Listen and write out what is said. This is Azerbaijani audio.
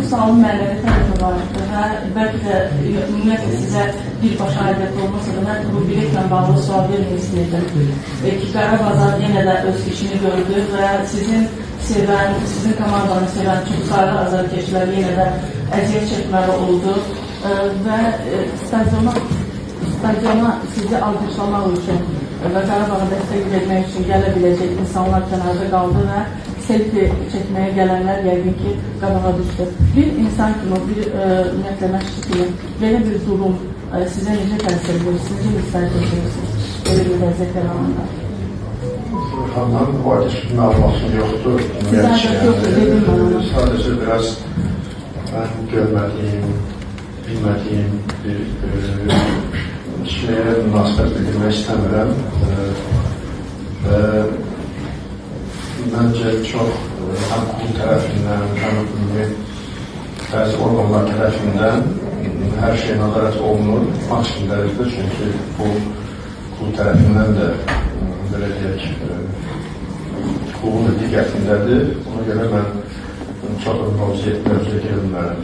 bu sualın mənəvi tərəfi var və bəlkə də ümumiyyətlə sizə birbaşa aidiyyət olmasa da mən bu biletlə bağlı sual vermək istəyirdim ki, Qarabağ yenə də öz işini gördü və sizin sevən, sizin komandanı sevən çox sayılı azarkeşlər yenə də əziyyət çəkməli oldu və stadiona sizi alqışlamaq üçün və Qarabağa dəstək vermək üçün gələ biləcək insanlar kənarda qaldı və selfie çəkməyə gələnlər yəqin ki, qabağa düşdü. Bir insan kimi, bir ümumiyyətlə məşqçi kimi belə bir durum sizə necə təsir edir? Siz necə müstəhiq edirsiniz? Belə bir vəziyyət yarananda. Onların bu ateş məlumatım yoxdur. Sadəcə biraz mən görmədiyim, bilmədiyim bir şeyə münasibət bildirmək istəmirəm və məncə çox həm klub tərəfindən, həm bəzi orqanlar tərəfindən hər şey nəzarət olunur maksimum dərəcədə, çünki bu klub tərəfindən də belə deyək, klubun da diqqətindədir. Ona görə mən çox mövzuya girə bilmərəm.